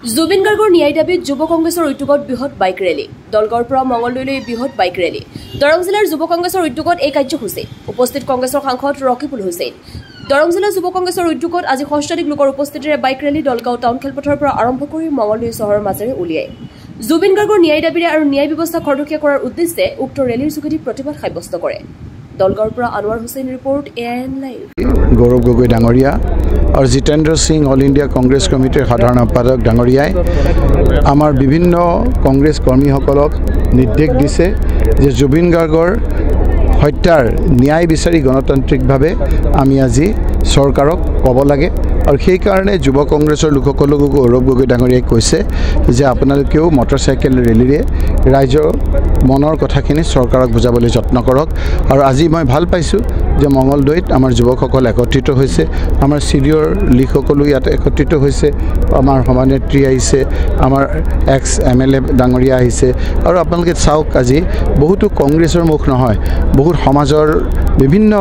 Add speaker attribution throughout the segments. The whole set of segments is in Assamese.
Speaker 1: জুবিন গাৰ্গৰ ন্যায় দাবীত যুৱ কংগ্ৰেছৰ উদ্যোগত বৃহৎ বাইক ৰেলী দলগড়ৰ পৰা মঙলদৈলৈ বৃহৎ বাইক ৰেলী দৰং জিলাৰ যুৱ কংগ্ৰেছৰ উদ্যোগত এই কাৰ্যসূচী উপস্থিত কংগ্ৰেছৰ সাংসদ ৰকিবুল হুছেইন দৰং জিলা যুৱ কংগ্ৰেছৰ উদ্যোগত আজি সহস্ৰাধিক লোকৰ উপস্থিতিৰে বাইক ৰেলী দলগাঁও টাউন খেলপথাৰৰ পৰা আৰম্ভ কৰি মঙলদৈ চহৰৰ মাজেৰে উলিয়ায় জুবিন গাৰ্গৰ ন্যায় দাবীৰে আৰু ন্যায় ব্যৱস্থা খৰতকীয়া কৰাৰ উদ্দেশ্যে উক্ত ৰেলীৰ যোগেদি প্ৰতিবাদ সাব্যস্ত কৰে দলগড়ৰ পৰা Anwar Hussain report AIN live
Speaker 2: Gaurav Gogoi ডাঙৰীয়া আৰু জিতেন্দ্ৰ সিং অল ইণ্ডিয়া কংগ্ৰেছ কমিটিৰ সাধাৰণ সম্পাদক ডাঙৰীয়াই আমাৰ বিভিন্ন কংগ্ৰেছ কৰ্মীসকলক নিৰ্দেশ দিছে যে জুবিন গাৰ্গৰ হত্যাৰ ন্যায় বিচাৰি গণতান্ত্ৰিকভাৱে আমি আজি চৰকাৰক ক'ব লাগে আৰু সেই কাৰণে যুৱ কংগ্ৰেছৰ লোকসকলক গৌৰৱ গগৈ ডাঙৰীয়াই কৈছে যে আপোনালোকেও মটৰচাইকেল ৰেলীৰে ৰাইজৰ মনৰ কথাখিনি চৰকাৰক বুজাবলৈ যত্ন কৰক আৰু আজি মই ভাল পাইছোঁ যে মঙলদৈত আমাৰ যুৱকসকল একত্ৰিত হৈছে আমাৰ সিনিয়ৰ লীগসকলো ইয়াত একত্ৰিত হৈছে আমাৰ সভানেত্ৰী আহিছে আমাৰ এক্স MLA ডাঙৰীয়া আহিছে আৰু আপোনালোকে চাওক আজি বহুতো কংগ্ৰেছৰ মুখ নহয় বহুত সমাজৰ বিভিন্ন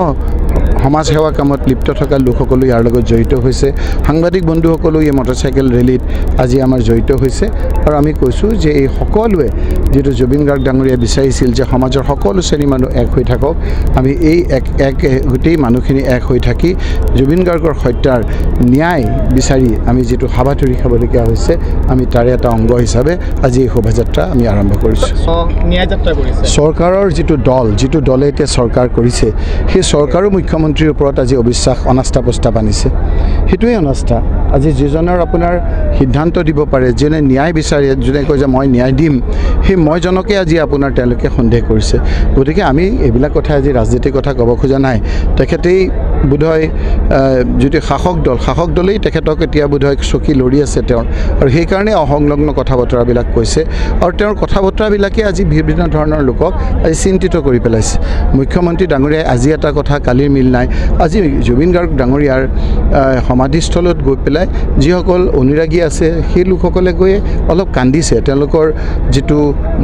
Speaker 2: সমাজ সেৱা কামত লিপ্ত থকা লোকসকলো ইয়াৰ লগত জড়িত হৈছে সাংবাদিক বন্ধুসকলো এই মটৰচাইকেল ৰেলীত আজি আমাৰ জড়িত হৈছে আৰু আমি কৈছোঁ যে এই সকলোৱে যেটো জুবিন গাৰ্গ ডাঙৰীয়া বিচাৰিছিল যে সমাজৰ সকলো শ্ৰেণীৰ মানুহ এক হৈ থাকক আমি এই এক গোটেই মানুহখিনি এক হৈ থাকি জুবিন গাৰ্গৰ হত্যাৰ ন্যায় বিচাৰি আমি যেটো হাবাথুৰি খাবলগীয়া হৈছে আমি তাৰে এটা অংগ হিচাপে আজি এই শোভাযাত্ৰা আমি আৰম্ভ কৰিছোঁ
Speaker 3: ন্যায় যাত্ৰা কৰিছে
Speaker 2: চৰকাৰৰ যেটো দলে এতিয়া চৰকাৰ কৰিছে সেই চৰকাৰো মুখ্যমন্ত্ৰীৰ ওপৰত আজি অবিশ্বাস অনাস্থা প্ৰস্তাৱ আনিছে সেইটোৱে অনাস্থা আজি যিজনৰ আপোনাৰ সিদ্ধান্ত দিব পাৰে যেনে ন্যায় বিচাৰে যোনে কয় যে মই ন্যায় দিম সেই মইজনকে আজি আপোনাৰ তেওঁলোকে সন্দেহ কৰিছে গতিকে আমি এইবিলাক কথা আজি ৰাজনীতিৰ কথা ক'ব খোজা নাই তেখেতেই বোধহয় যদি শাসক দলেই তেখেতক এতিয়া বোধহয় চকী লৰি আছে তেওঁৰ আৰু সেইকাৰণে অসংলগ্ন কথা বতৰাবিলাক কৈছে আৰু তেওঁৰ কথা বতৰাবিলাকে আজি বিভিন্ন ধৰণৰ লোকক আজি চিন্তিত কৰি পেলাইছে মুখ্যমন্ত্ৰী ডাঙৰীয়াই আজি এটা কথা কালিৰ মিল নাই আজি জুবিন গাৰ্গ ডাঙৰীয়াৰ সমাধিস্থলত গৈ পেলাই যিসকল অনুৰাগী আছে সেই লোকসকলে গৈ অলপ কান্দিছে তেওঁলোকৰ যেটো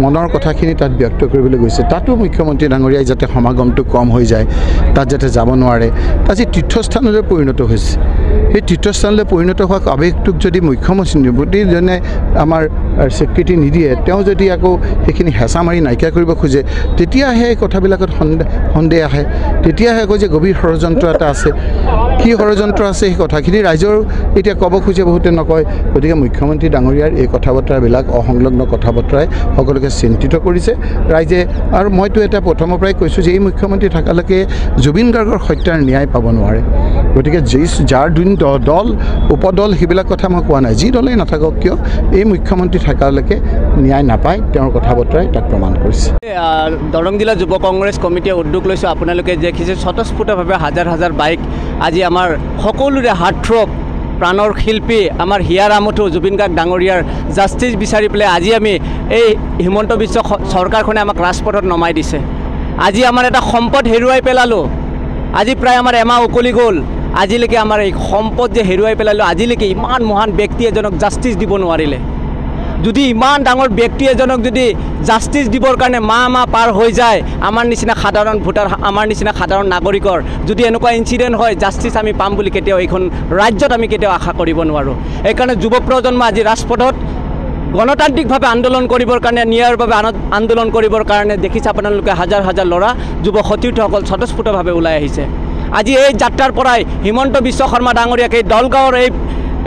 Speaker 2: মনৰ কথাখিনি তাত ব্যক্ত কৰিবলৈ গৈছে তাতো মুখ্যমন্ত্ৰী ডাঙৰীয়াই যাতে সমাগমটো কম হৈ যায় তাত যাতে যাব নোৱাৰে আজি তীৰ্থস্থানলৈ পৰিণত হৈছে সেই তীৰ্থস্থানলৈ পৰিণত হোৱা আৱেগটোক যদি মুখ্যমন্ত্ৰীজনে আমাৰ স্বীকৃতি নিদিয়ে তেওঁ যদি আকৌ সেইখিনি হেঁচা মাৰি নাইকিয়া কৰিব খোজে তেতিয়াহে এই কথাবিলাকত সন্দেহ আহে তেতিয়াহে আকৌ যে গভীৰ ষড়যন্ত্ৰ এটা আছে কি ষড়যন্ত্ৰ আছে সেই কথাখিনি ৰাইজৰ এতিয়া ক'ব খোজে বহুতে নকয় গতিকে মুখ্যমন্ত্ৰী ডাঙৰীয়াৰ এই কথা বতৰাবিলাক অসংলগ্ন কথা বতৰাই সকলোকে চিন্তিত কৰিছে ৰাইজে আৰু মইতো এটা প্ৰথমৰ পৰাই কৈছোঁ যে এই মুখ্যমন্ত্ৰী থকালৈকে জুবিন গাৰ্গৰ হত্যাৰ ন্যায় পাব নোৱাৰে গতিকে যাৰ দল উপদল সেইবিলাক কথা মই কোৱা নাই যি দলেই নাথাকক কিয় এই মুখ্যমন্ত্ৰী থকালৈকে ন্যায় নাপায় তেওঁৰ কথা বতৰাই তাক প্ৰমাণ কৰিছে
Speaker 3: দৰং জিলা যুৱ কংগ্ৰেছ কমিটিয়ে উদ্যোগ লৈছোঁ আপোনালোকে দেখিছে স্বতঃস্ফূৰ্তভাৱে হাজাৰ হাজাৰ বাইক আজি আমাৰ সকলোৰে হাৰ্টথ্ৰব প্ৰাণৰ শিল্পী আমাৰ হিয়াৰ আমঠু জুবিন গাৰ্গ ডাঙৰীয়াৰ জাষ্টিছ বিচাৰি পেলাই আজি আমি এই হিমন্ত বিশ্ব চৰকাৰখনে আমাক ৰাজপথত নমাই দিছে আজি আমাৰ এটা সম্পদ হেৰুৱাই পেলালোঁ আজি প্ৰায় আমাৰ এমাহ উকলি গ'ল আজিলৈকে আমাৰ এই সম্পদ যে হেৰুৱাই পেলালোঁ আজিলৈকে ইমান মহান ব্যক্তি এজনক জাষ্টিছ দিব নোৱাৰিলে যদি ইমান ডাঙৰ ব্যক্তি এজনক যদি জাষ্টিছ দিবৰ কাৰণে মাহ পাৰ হৈ যায় আমাৰ নিচিনা সাধাৰণ ভোটাৰ আমাৰ নিচিনা সাধাৰণ নাগৰিকৰ যদি এনেকুৱা ইনচিডেণ্ট হয় জাষ্টিছ আমি পাম বুলি কেতিয়াও এইখন ৰাজ্যত আমি কেতিয়াও আশা কৰিব নোৱাৰোঁ এইকাৰণে যুৱ প্ৰজন্ম আজি ৰাজপথত গণতান্ত্ৰিকভাৱে আন্দোলন কৰিবৰ কাৰণে ন্যায়ৰ বাবে আন্দোলন কৰিবৰ কাৰণে দেখিছে আপোনালোকে হাজাৰ হাজাৰ ল'ৰা যুৱ সতীৰ্থসকল স্বতঃস্ফূৰ্তভাৱে ওলাই আহিছে আজি এই যাত্ৰাৰ পৰাই হিমন্ত বিশ্ব শৰ্মা ডাঙৰীয়াক এই দলগাঁৱৰ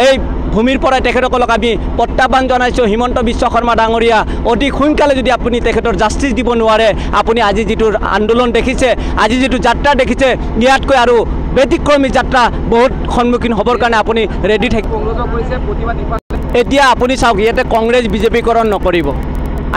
Speaker 3: এই ভূমিৰ পৰাই তেখেতসকলক আমি প্ৰত্যাহ্বান জনাইছোঁ হিমন্ত বিশ্ব শৰ্মা ডাঙৰীয়া অতি সোনকালে যদি আপুনি তেখেতৰ জাষ্টিছ দিব নোৱাৰে আপুনি আজি যিটো আন্দোলন দেখিছে আজি যিটো যাত্ৰা দেখিছে ইয়াতকৈ আৰু ব্যতিক্ৰমী যাত্ৰা বহুত সন্মুখীন হ'বৰ কাৰণে আপুনি ৰেডি থাকিব এতিয়া আপুনি চাওক ইয়াতে কংগ্ৰেছ বিজেপিকৰণ নকৰিব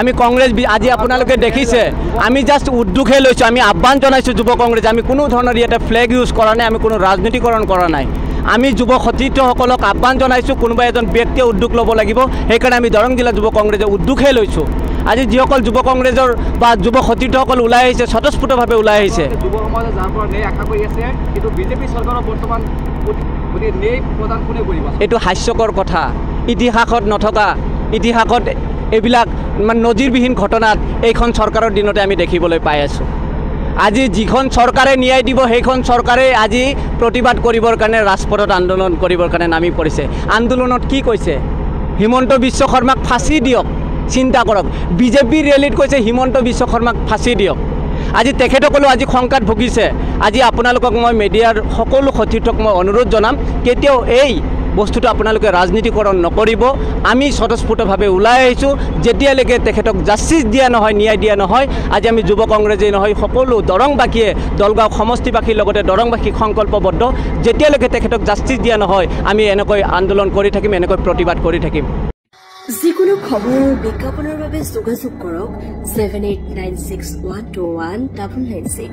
Speaker 3: আমি কংগ্ৰেছ আজি আপোনালোকে দেখিছে আমি জাষ্ট উদ্যোগহে লৈছোঁ আমি আহ্বান জনাইছোঁ যুৱ কংগ্ৰেছ আমি কোনো ধৰণৰ ইয়াতে ফ্লেগ ইউজ কৰা নাই আমি কোনো ৰাজনীতিকৰণ কৰা নাই আমি যুৱ সতীৰ্থসকলক আহ্বান জনাইছোঁ কোনোবা এজন ব্যক্তিয়ে উদ্যোগ ল'ব লাগিব সেইকাৰণে আমি দৰং জিলা যুৱ কংগ্ৰেছে উদ্যোগহে লৈছোঁ আজি যিসকল যুৱ কংগ্ৰেছৰ বা যুৱ সতীৰ্থসকল ওলাই আহিছে স্বতঃস্ফূৰ্তভাৱে ওলাই আহিছে যুৱ সমাজে যাৰ পৰা ন্যায় আশা কৰি আছে কিন্তু বিজেপি চৰকাৰৰ বৰ্তমান ন্যায় প্ৰদান কোনে কৰিব এইটো হাস্যকৰ কথা ইতিহাসত নথকা ইতিহাসত এইবিলাক মানে নজিৰবিহীন ঘটনাত এইখন চৰকাৰৰ দিনতে আমি দেখিবলৈ পাই আছোঁ আজি যিখন চৰকাৰে ন্যায় দিব সেইখন চৰকাৰে আজি প্ৰতিবাদ কৰিবৰ কাৰণে ৰাজপথত আন্দোলন কৰিবৰ কাৰণে নামি পৰিছে আন্দোলনত কি কৈছে হিমন্ত বিশ্ব শৰ্মাক ফাঁচি দিয়ক চিন্তা কৰক বিজেপি ৰেলীত কৈছে হিমন্ত বিশ্ব শৰ্মাক ফাঁচি দিয়ক আজি তেখেতসকলেও আজি শংকাত ভুগিছে আজি আপোনালোকক মই মিডিয়াৰ সকলো সতীৰ্থক মই অনুৰোধ জনাম কেতিয়াও এই বস্তুটো আপোনালোকে ৰাজনীতিকৰণ নকৰিব আমি স্বতঃস্ফূৰ্তভাৱে ওলাই আহিছোঁ যেতিয়ালৈকে তেখেতক জাষ্টিছ দিয়া নহয় ন্যায় দিয়া নহয় আজি আমি যুৱ কংগ্ৰেছেই নহয় সকলো দৰংবাসীয়ে দলগাঁও সমষ্টিবাসীৰ লগতে দৰংবাসী সংকল্পবদ্ধ যেতিয়ালৈকে তেখেতক জাষ্টিছ দিয়া নহয় আমি এনেকৈ আন্দোলন কৰি থাকিম এনেকৈ প্ৰতিবাদ কৰি থাকিম
Speaker 1: যিকোনো খবৰ আৰু বিজ্ঞাপনৰ বাবে যোগাযোগ কৰক 7896121996